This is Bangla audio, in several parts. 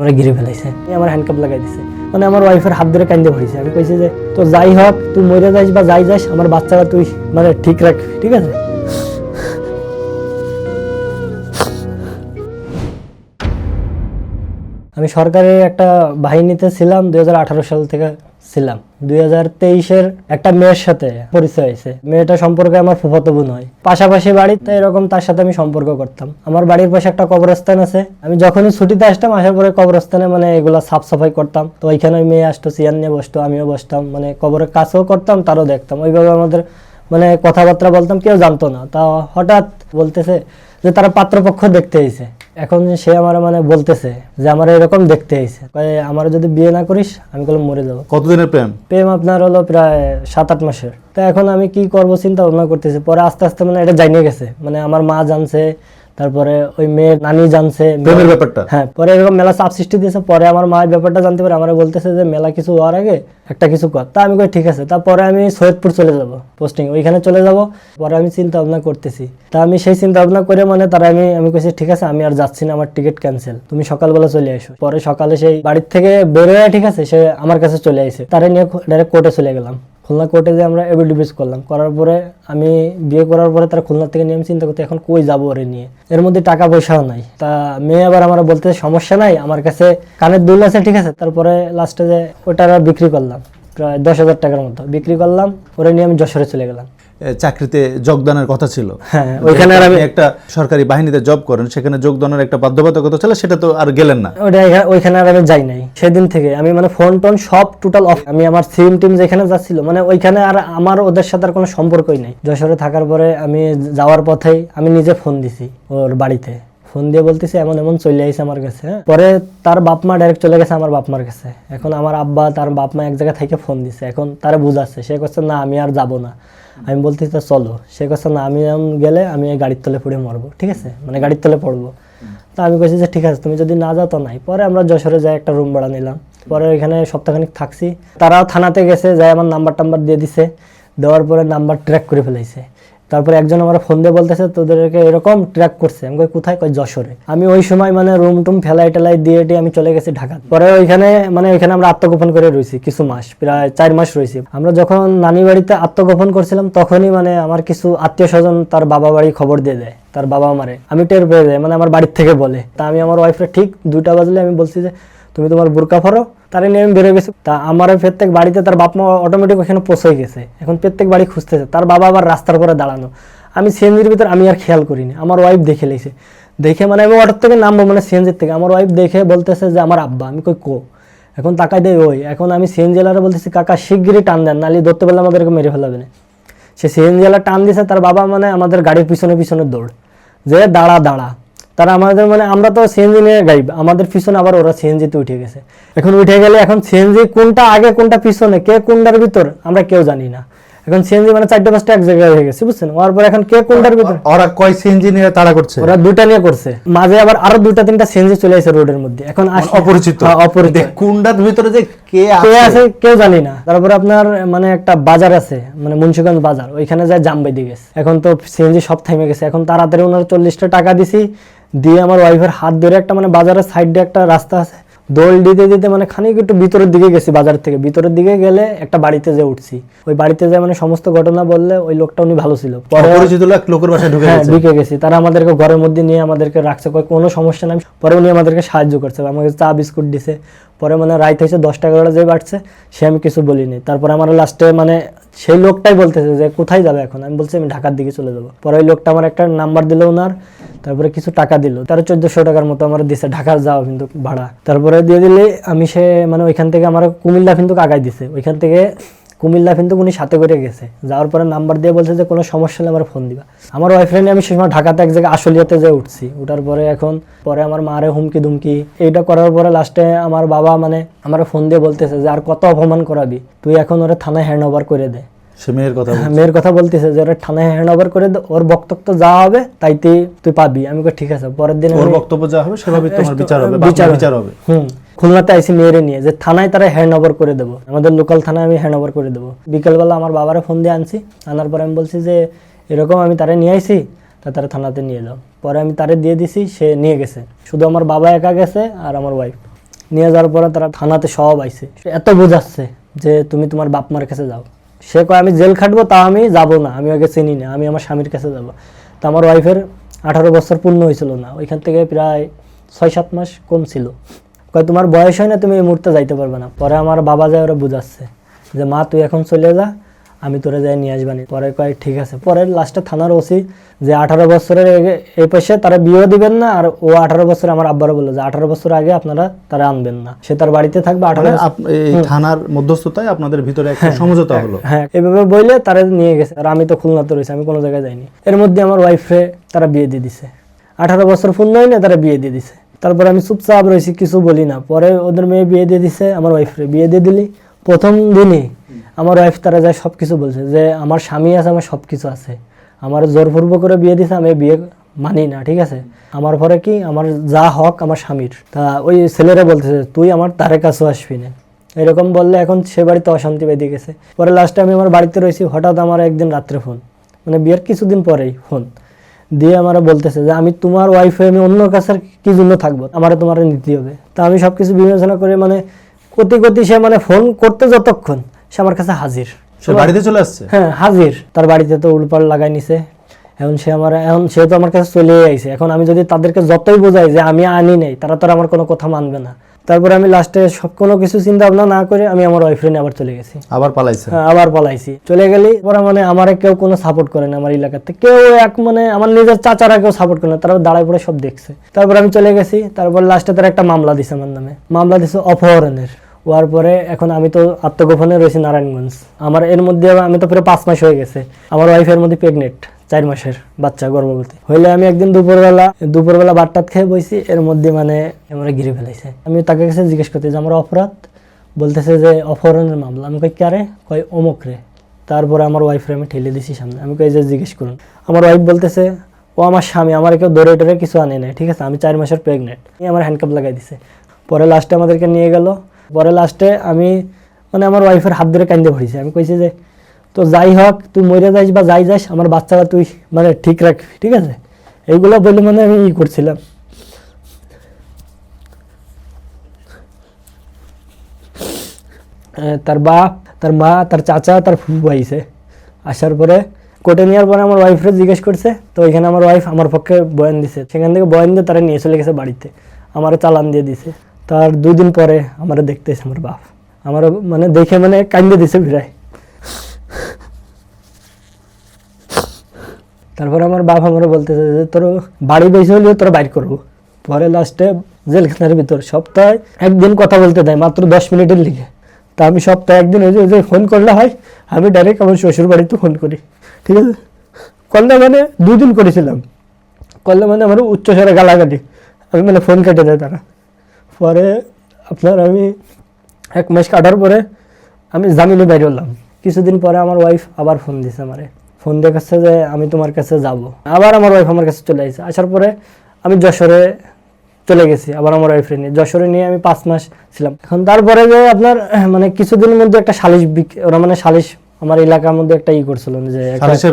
আমরা ঘিরে ফেলাইছে, আমার হ্যান্ডকাপ লাগাই দিছে, মানে আমার ওয়াইফের হাত ধরে কান্দে ভরিছে। আমি কইছি যে তো যাই হোক তুই মরে যাস বা যাই যাস, আমার বাচ্চারা তুই মানে ঠিক রাখ, ঠিক আছে। আমি সরকারের একটা বাহিনীতে ছিলাম 2018 সাল থেকে ছিলাম। 2023-এর একটা মেয়ের সাথে পরিচয় হয়েছে। মেয়েটা সম্পর্কে আমার ফুফাতো বোন হয়, পাশাপাশি বাড়ি, তাই এরকম তার সাথে আমি সম্পর্ক করতাম। আমার বাড়ির পাশে একটা কবরস্থান আছে, আমি যখনই ছুটিতে আসতাম, আসার পরে কবরস্থানে মানে এগুলা সাফ সাফাই করতাম। তো ওইখানে ওই মেয়ে আসতো, চেয়ার নিয়ে বসতো, আমিও বসতাম, মানে কবরের কাছেও করতাম, তারও দেখতাম। ওইভাবে আমাদের মানে কথাবার্তা বলতাম, কেউ জানতো না। তা হঠাৎ বলতেছে যে তারা পাত্রপক্ষ দেখতে এসেছে। এখন সে আমার মানে বলতেছে যে আমার এরকম দেখতে এসেছে, আমার যদি বিয়ে না করিস আমি বললাম মরে যাবো। কতদিনের প্রেম? প্রেম আপনার হলো প্রায় 7-8 মাসের। তো এখন আমি কি করবো চিন্তা ভাবনা করতেছি। পরে আস্তে আস্তে মানে এটা জানিয়ে গেছে, মানে আমার মা জানছে, তারপরে ওই মেয়ের নানি জানছে প্রেমের ব্যাপারটা। হ্যাঁ, পরে এরকম মেলা চাপ সৃষ্টি দিয়েছে। পরে আমার মা ব্যাপারটা জানতে পারে, আমার বলতেছে যে মেলা কিছু হওয়ার আগে একটা কিছু কর। তা আমি কই ঠিক আছে। তারপরে আমি সৈয়দপুর চলে যাব, পোস্টিং ওইখানে চলে যাব। পরে আমি চিন্তা ভাবনা করতেছি। তা আমি সেই চিন্তা ভাবনা করে মানে তারা আমি কইছি ঠিক আছে, আমি আর যাচ্ছি না, আমার টিকিট ক্যান্সেল, তুমি সকালবেলা চলে এসো। পরে সকালে সেই বাড়ির থেকে বের হয়ে ঠিক আছে, সে আমার কাছে চলে আসে। তারা নিয়ে ডাইরেক্ট কোর্টে চলে গেলাম। খুলনা কোর্টে যে আমরা এফিডেভিট করলাম, করার পরে আমি বিয়ে করার পরে তার খুলনা থেকে নিয়ে আমি চিন্তা করতে এখন কই যাবো ওরে নিয়ে, এর মধ্যে টাকা পয়সাও নাই। তা মেয়ে আবার আমার বলতে সমস্যা নাই, আমার কাছে কানের দুল আছে, ঠিক আছে। তারপরে লাস্টে যে ওটা বিক্রি করলাম, প্রায় 10,000 টাকার মতো বিক্রি করলাম। ওরে নিয়ে আমি যশোরে চলে গেলাম। চাকরিতে যোগদানের কথা ছিল, হ্যাঁ, ওইখানে আর আমি একটা সরকারি বাহিনীতে জব করেন, সেখানে যোগদানের একটা বাধ্যবাধকতা ছিল, সেটা তো আর গেলেন না। ওইখানে আর আমি যাই নাই। সেদিন থেকে আমি মানে ফোন টোন সব টোটাল অফ। আমি আমার সিম টিম যেখানে যাচ্ছিল মানে ওইখানে আর আমার ওদের সাথে আর কোনো সম্পর্কই নাই। যশোরে থাকার পরে আমি যাওয়ার পথেই আমি নিজে ফোন দিছি ওর বাড়িতে, ফোন দিয়ে বলতেছি এমন এমন চলে আইছে আমার কাছে। পরে তার বাপ মা ডাইরেক্ট চলে গেছে আমার বাপ মার কাছে। এখন আমার আব্বা তার বাপ মা এক জায়গা থেকে ফোন দিছে, এখন তারা বুঝাচ্ছে। সে করছে না আমি আর যাবো না। আমি বলতেছি তো চলো। সে করছে না আমি গেলে আমি এই গাড়ির তলে পড়ে মরবো, ঠিক আছে, মানে গাড়ির তলে পড়বো। তা আমি কইছি যে ঠিক আছে, তুমি যদি না যাও তো নাই। পরে আমরা যশোরে যাই, একটা রুম ভাড়া নিলাম। পরে ওইখানে সপ্তাহখানিক থাকছি। তারাও থানাতে গেছে, যাই আমার নাম্বার টাম্বার দিয়ে দিছে। দেওয়ার পরে নাম্বার ট্র্যাক করে ফেলাইছে। তারপরে একজন আমার ফোন দিয়ে বলতেছে তোদেরকে এরকম ট্র্যাক করছে। আমি কই কোথায়? কই যশোরে। আমি ওই সময় মানে রুম টুম ফেলাই টেলাই দিয়ে আমি চলে গেছি ঢাকা। পরে ওইখানে আমরা আত্মগোপন করে রয়েছি কিছু মাস, প্রায় 4 মাস রয়েছি। আমরা যখন নানি বাড়িতে আত্মগোপন করছিলাম তখনই মানে আমার কিছু আত্মীয় স্বজন তার বাবা বাড়ি খবর দিয়ে দেয়, তার বাবা মারে। আমি টের পেয়ে যাই, মানে আমার বাড়ির থেকে বলে। তা আমি আমার ওয়াইফরে ঠিক 2টা বাজলে আমি বলছি যে তুমি তোমার বোরকা পরো। তারে নিয়ে আমি বেরো গেছি। তা আমার প্রত্যেক বাড়িতে তার বাপ মা অটোমেটিক ওখানে পৌঁছে গেছে। এখন প্রত্যেক বাড়ি খুঁজতেছে, তার বাবা আবার রাস্তার উপরে দাঁড়ানো। আমি সিএনজির ভিতর আমি আর খেয়াল করিনি, আমার ওয়াইফ দেখে লেগেছে। দেখে মানে আমি অটোর থেকে নামবো, মানে সিএনজির থেকে আমার ওয়াইফ দেখে বলতেছে যে আমার আব্বা। আমি কই কো? এখন তাকাই দেয় ওই। এখন আমি সিএনজি ওয়ালারে বলতেছি কাকা শিগগিরই টান দেন, নাহলে ধরতে পারলে আমাদেরকে মেরে ফেলাবে না। সে সিএনজি ওয়ালা টান দিয়েছে, তার বাবা মানে আমাদের গাড়ির পিছনে পিছনে দৌড়, যে দাঁড়া দাঁড়া। তারা আমাদের মানে আমরা তো সিএনজি নিয়ে গাড়ি, আমাদের পিছনে আবার ওরা সিএনজিতে উঠে গেছে। এখন উঠে গেলে এখন সিএনজি কোনটা আগে কোনটা পিছনে, কে কোনটার ভিতর আমরা কেউ জানি না। এখন সিএনজি মানে 4-5টা এক জায়গায় হয়ে গেছে, বুঝছেন। ওর পর এখন কে কোনটার ভিতর, ওরা কয় সিএনজি নিয়ে তাড়া করছে? ওরা 2টা নিয়ে করছে, মাঝে আবার আরো 2-3টা সিএনজি চলে আসে রোডের মধ্যে। এখন অপরিচিত, অপরিচিত কোনটার ভিতরে যে কে আছে কেউ জানি না। তারপরে আপনার মানে একটা বাজার আছে, মানে মুন্সিগঞ্জ বাজার, ওইখানে যায় জাম বেঁধে গেছে। এখন তো সিএনজি সব থেমে গেছে। এখন তাড়াতাড়ি ওনার 40টা টাকা দিছি, দিয়ে আমার ওয়াইফের হাত ধরে একটা মানে বাজারের সাইডে একটা রাস্তা আছে, দোল দিতে দিতে মানে খানিক একটু ভিতরের দিকে গেছি। বাজার থেকে ভিতরের দিকে গেলে একটা বাড়িতে যে উঠছি, ওই বাড়িতে যে মানে সমস্ত ঘটনা বললে ওই লোকটা উনি ভালো ছিল। পরিচিত লোকের বাসায় ঢুকে গেছি। তারা আমাদেরকে ঘরের মধ্যে নিয়ে আমাদেরকে রাখছে, কোনো সমস্যা নাই। পরে উনি আমাদেরকে সাহায্য করছে, আমাকে চা বিস্কুট দিছে। পরে মানে রাইত হয়েছে 10টা 11টা যে বাড়ছে, সে আমি কিছু বলিনি। তারপরে আমার লাস্টে মানে সেই লোকটাই বলতেছে যে কোথায় যাবে এখন। আমি বলছি আমি ঢাকার দিকে চলে যাবো। পরে ওই লোকটা আমার একটা নাম্বার দিল ওনার, তারপরে কিছু টাকা দিল, 1300-1400 টাকার মতো আমার দিছে, ঢাকার যাওয়া কিন্তু ভাড়া। তারপরে দিয়ে দিলে আমি সে মানে ওইখান থেকে আমার কুমিল্লা কিন্তু আগাই দিছে। ওইখান থেকে কুমিল্লা কিন্তু উনি সাথে করে গেছে। যাওয়ার পরে নাম্বার দিয়ে বলছে যে কোনো সমস্যা হলে আমার ফোন দিবা। আমার ওয়াইফ্রেন্ড আমি সে সময় ঢাকাতে এক জায়গায় আশুলিয়াতে যে উঠছি, ওঠার পরে এখন পরে আমার মারে হুমকি দুমকি এইটা করার পরে লাস্টে আমার বাবা মানে আমার ফোন দিয়ে বলতেছে যে আর কত অপমান করাবি তুই, এখন ওরা থানায় হ্যান্ড ওভার করে দে। সে মেয়ের কথা বলতেছে যে ওরা থানায় হ্যান্ড ওভার করে দে, ওর বক্তব্য যা হবে তাই তুই পাবি। আমি ঠিক আছে। পরের দিন ওর বক্তব্য যা হবে সেভাবে তোমার বিচার হবে। খুলনাতে আইসি মেয়েরে নিয়ে যে থানায় তারা হ্যান্ড ওভার করে দেবো, আমাদের লোকাল থানায় আমি হ্যান্ড ওভার করে দেবো। বিকেলবেলা আমার বাবারে ফোন দিয়ে আনছি, আনার পরে আমি বলছি যে এরকম আমি তারে নিয়ে আইছি, তারা থানাতে নিয়ে যাও। পরে আমি তারে দিয়ে দিছি, সে নিয়ে গেছে। শুধু আমার বাবা একা গেছে আর আমার ওয়াইফ। নিয়ে যাওয়ার পরে তারা থানাতে সব আইছে, এত বোঝাচ্ছে যে তুমি তোমার বাপ মার কাছে যাও। সে কয় আমি জেল খাটবো, তা আমি যাব না, আমি ওকে চিনি না, আমি আমার স্বামীর কাছে যাব। তা আমার ওয়াইফের 18 বছর পূর্ণ হয়েছিল না, ওইখান থেকে প্রায় 6-7 মাস কম ছিল। কয় তোমার বয়স হয় না, তুমি এই মুহূর্তে যাইতে পারবে না। পরে আমার বাবা যায় ওরা বুঝাচ্ছে যে মা তুই এখন চলে যা, আমি তোরে যাই নিয়ে আসবানি। পরে কয় ঠিক আছে। পরে লাস্টে থানার ওসি যে 18 বছরের এই পাশে তারা বিয়ে দিবেন না, আর ও 18 বছর, আমার আব্বারও বললো যে 18 বছর আগে আপনারা তারা আনবেন না, সে তার বাড়িতে থাকবে 18 এই থানার মধ্যস্থতায় আপনাদের ভিতরে একটা সমঝোতা হলো। হ্যাঁ, এভাবে বললে তারা নিয়ে গেছে। আর আমি তো খুলনাতে রয়েছি, আমি কোনো জায়গায় যাইনি। এর মধ্যে আমার ওয়াইফে তারা বিয়ে দিয়ে দিছে, 18 বছর পূর্ণ হয় না, তারা বিয়ে দিয়ে দিছে। তারপরে আমি চুপচাপ রয়েছি, কিছু বলি না। পরে ওদের মেয়ে বিয়ে দিয়ে দিছে, আমার ওয়াইফরে বিয়ে দিয়ে দিলি। প্রথম দিনই আমার ওয়াইফ তারা যায় সব কিছু বলছে যে আমার স্বামী আছে, আমার সব কিছু আছে, আমার জোরপূর্বক করে বিয়ে দিছে, আমি বিয়ে মানি না, ঠিক আছে। আমার পরে কি আমার যা হক আমার স্বামীর, তা ওই ছেলেরা বলতেছে তুই আমার তারের কাছেও আসবি না, এরকম বললে এখন সে বাড়িতে অশান্তি বেঁধে গেছে। পরে লাস্টে আমি আমার বাড়িতে রয়েছি, হঠাৎ আমার একদিন রাত্রে ফোন, মানে বিয়ের কিছুদিন পরেই ফোন দিয়ে আমার বলতেছে যে আমি তোমার ওয়াইফে আমি অন্য কাছে কি জন্য থাকবো, আমার তোমার নিতে হবে। তা আমি সবকিছু বিবেচনা করে মানে কতি সে মানে ফোন করতে যতক্ষণ সে আমার কাছে হাজির, সে বাড়িতে চলে আসছে। হ্যাঁ হাজির, তার বাড়িতে তো উলপাড় লাগাই নিছে। এখন সে তো আমার কাছে চলে আইছে। এখন আমি যদি তাদেরকে যতই বোঝাই যে আমি আনি নাই, তারা তো আর আমার কোনো কথা মানবে না। তারপরে আমি লাস্টে সব কোনো কিছু চিন্তা ভাবনা না করে আমি আমার ওয়াইফ্রেন্ড আবার চলে গেছি, আবার পালাইছে। হ্যাঁ আবার পলাইছি। চলে গেলি পরে মানে আমার কেউ কোনো সাপোর্ট করে না, আমার এলাকাতে কেউ মানে আমার নিজের চাচারা কেউ সাপোর্ট করে না, তারা দাঁড়ায় পড়ে সব দেখছে। তারপর আমি চলে গেছি। তারপর লাস্টে তারা একটা মামলা দিছে আমার নামে, মামলা দিছে অপহরণের। হওয়ার পরে এখন আমি তো আত্মগোপনে রয়েছি নারায়ণগঞ্জ। আমার এর মধ্যে আমি তো প্রায় 5 মাস হয়ে গেছে। আমার ওয়াইফের মধ্যে প্রেগনেন্ট, 4 মাসের বাচ্চা, গর্ভবতী হইলে। আমি একদিন দুপুরবেলা ভাত খেয়ে বইছি, এর মধ্যে মানে আমরা ঘিরে ফেলাইছে। আমি তাকে কাছে জিজ্ঞেস করতে যে আমার অপরাধ, বলতেছে যে অপহরণের মামলা। আমি কই কারে, কয় অমুক রে। তারপরে আমার ওয়াইফরে আমি ঠেলে দিছি সামনে। আমি কই যে জিজ্ঞেস করুন। আমার ওয়াইফ বলতেছে ও আমার স্বামী, আমার কেউ দৌড়ে টরে কিছু আনে নাই, ঠিক আছে, আমি 4 মাসের প্রেগনেন্ট। আমার হ্যান্ডকাপ লাগাই দিছে। পরে লাস্টে আমাদেরকে নিয়ে গেল। পরে লাস্টে আমি মানে আমার ওয়াইফের হাত ধরে কান্দে ভরিছি। আমি কইছি যে তো যাই হোক, তুই মরে যাইস বা যাই যাস, আমার বাচ্চারা তুই মানে ঠিক রাখবি, ঠিক আছে, এইগুলো বলে মানে আমি করছিলাম। তার বাপ, তার মা, তার চাচা, তার ফুফু আইছে। আসার পরে কোর্টে নেওয়ার পরে আমার ওয়াইফরে জিজ্ঞেস করছে। তো ওইখানে আমার ওয়াইফ আমার পক্ষে বয়ান দিছে। সেখান থেকে বয়ান দিয়ে তারা নিয়ে চলে গেছে বাড়িতে, আমার চালান দিয়ে দিছে। তার 2 দিন পরে আমার দেখতেছে আমার বাপ, আমার মানে দেখে মানে কান্দে দিছে ভিড়ায়। তারপর আমার বাপ আমার বলতেছে যে তোর বাড়ি বেশি হলেও তোর বাইর করবো। পরে লাস্টে জেলখানার ভিতর সপ্তাহে 1 দিন কথা বলতে দেয়, মাত্র 10 মিনিটের লিগে। তা আমি সপ্তাহে 1 দিন ওই যে ফোন করলে হয়, আমি ডাইরেক্ট আমার শ্বশুর বাড়িতে ফোন করি, ঠিক আছে। করলে মানে 2 দিন করেছিলাম, করলে মানে আমার উচ্চস্বরে গালাগালি, আমি মানে ফোন কেটে দেয় তারা। পরে আপনার আমি 1 মাস কাটার পরে আমি জামিনে বাইরে হলাম। কিছুদিন পরে আমার ওয়াইফ আবার ফোন দিছে আমারে, ফোন দেখাচ্ছে যে আমি তোমার কাছে যাব। আবার আমার ওয়াইফ আমার কাছে চলে আসছে। আসার পরে আমি যশোরে চলে গেছি, আবার আমার ওয়াইফ নিয়ে যশোরে নিয়ে আমি 5 মাস ছিলাম। এখন তারপরে যে আপনার মানে কিছুদিনের মধ্যে একটা সালিশ, ওরা মানে সালিশ আমার এলাকার মধ্যে একটা করছিল যে সালিশের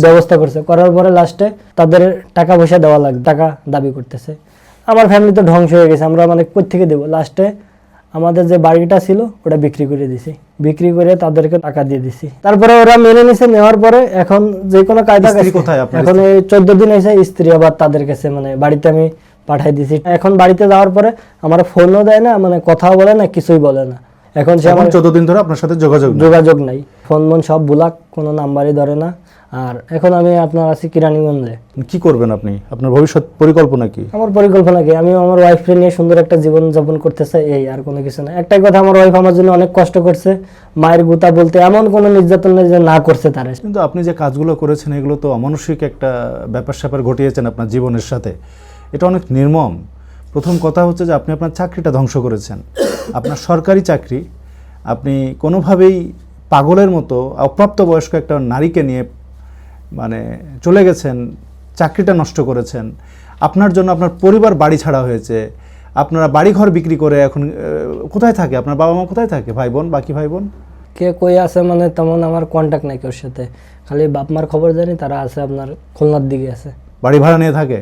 ব্যবস্থা করছে। করার পরে লাস্টে তাদের টাকা পয়সা দেওয়া লাগবে, টাকা দাবি করতেছে। আমার ফ্যামিলি তো ধ্বংস হয়ে গেছে, আমরা মানে কই থেকে দেবো। লাস্টে আমাদের যে বাড়িটা ছিল ওটা বিক্রি করে দিছি, বিক্রি করে তাদেরকে টাকা দিয়ে দিছি। তারপরে ওরা মেনে নিছে। নেওয়ার পরে এখন যে কোনো কায়দা, এখন এই 14 দিন এসে স্ত্রী আবার তাদের কাছে মানে বাড়িতে আমি পাঠাই দিছি। এখন বাড়িতে যাওয়ার পরে আমার ফোনও দেয় না, মানে কথাও বলে না, কিছুই বলে না। এখন সে আমার 14 দিন ধরে আপনার সাথে যোগাযোগ নাই, ফোন সব ব্লক, কোনো নাম্বারই ধরে না। আর এখন আমি আপনার আছি কিরানীগঞ্জে। কি করবেন আপনি, আপনার ভবিষ্যৎ পরিকল্পনা কি? আমার পরিকল্পনা কি, আমি আমার ওয়াইফকে নিয়ে সুন্দর একটা জীবন যাপন করতে চাই, এই আর কোনো কিছু না। একটাই কথা, আমার ওয়াইফ আমার জন্য অনেক কষ্ট করছে, মায়ের গুতা বলতে এমন কোনো নির্যাতন নেই যে না করছে তারা। কিন্তু আপনি যে কাজগুলো করেছেন এগুলো তো অমানসিক একটা ব্যাপার স্যাপার ঘটিয়েছেন আপনার জীবনের সাথে, এটা অনেক নির্মম। প্রথম কথা হচ্ছে যে আপনি আপনার চাকরিটা ধ্বংস করেছেন, আপনার সরকারি চাকরি। আপনি কোনোভাবেই পাগলের মতো অপ্রাপ্তবয়স্ক একটা নারীকে নিয়ে মানে চলে গেছেন, চাকরিটা নষ্ট করেছেন। আপনার জন্য আপনার পরিবার বাড়ি ছাড়া হয়েছে, আপনারা বাড়িঘর বিক্রি করে এখন কোথায় থাকে আপনার বাবা মা, কোথায় থাকে ভাই বোন, বাকি ভাই বোন? কে কই আছে মানে তেমন আমার কন্ট্যাক্ট নাই কেউর সাথে, খালি বাপ মার খবর জানি, তারা আছে আপনার খুলনার দিকে আছে, বাড়ি ভাড়া নিয়ে থাকে।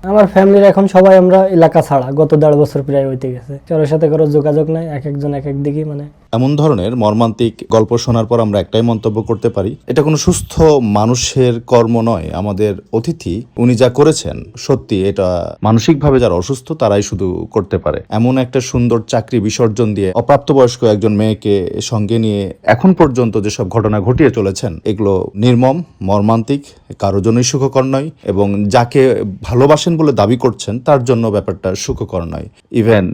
আমার ফ্যামিলির এখন সবাই আমরা এলাকা ছাড়া, গত 1.5 বছর প্রায় হইতে গেছে, কারোর সাথে কারো যোগাযোগ নাই, এক একজন এক এক দিকে মানে। এমন ধরনের মর্মান্তিক গল্প শোনার পর আমরা একটাই মন্তব্য করতে পারি, এটা কোনো সুস্থ মানুষের কর্ম নয়। আমাদের অতিথি উনি যা করেছেন, সত্যি এটা মানসিকভাবে যারা অসুস্থ তারাই শুধু করতে পারে। এমন একটা সুন্দর চাকরি বিসর্জন দিয়ে অপ্রাপ্তবয়স্ক একজন মেয়েকে সঙ্গে নিয়ে এখন পর্যন্ত যেসব ঘটনা ঘটিয়ে চলেছেন, এগুলো নির্মম, মর্মান্তিক, কারো জন্যই সুখকর নয়, এবং যাকে ভালোবাসেন বলে দাবি করছেন তার জন্য ব্যাপারটা সুখকর নয়। ইভেন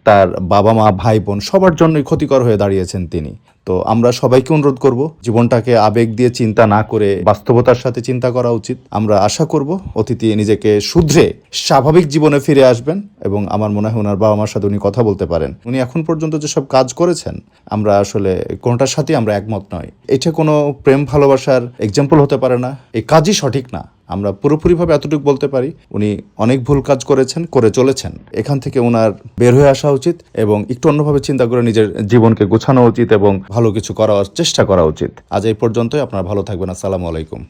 তার বাবা মা, ভাই বোন সবার জন্যই ক্ষতিকর হয়ে দাঁড়িয়েছেন তিনি। তো আমরা সবাইকে অনুরোধ করব, জীবনটাকে আবেগ দিয়ে চিন্তা না করে বাস্তবতার সাথে চিন্তা করা উচিত। আমরা আশা করব অতিথি নিজেকে শুধরে স্বাভাবিক জীবনে ফিরে আসবেন, এবং আমার মনে হয় ওনার বাবা মার সাথে উনি কথা বলতে পারেন। উনি এখন পর্যন্ত যেসব কাজ করেছেন, আমরা আসলে কোনোটার সাথে আমরা একমত নয়। এটা কোনো প্রেম ভালোবাসার এক্সাম্পল হতে পারে না, এই কাজই সঠিক না। আমরা পুরোপুরিভাবে এতটুকু বলতে পারি, উনি অনেক ভুল কাজ করেছেন, করে চলেছেন। এখান থেকে ওনার বের হয়ে আসা উচিত এবং একটু অন্যভাবে চিন্তা করে নিজের জীবনকে গোছানো উচিত এবং ভালো কিছু করার চেষ্টা করা উচিত। আজ এই পর্যন্তই। আপনারা ভালো থাকবেন। আসসালামু আলাইকুম।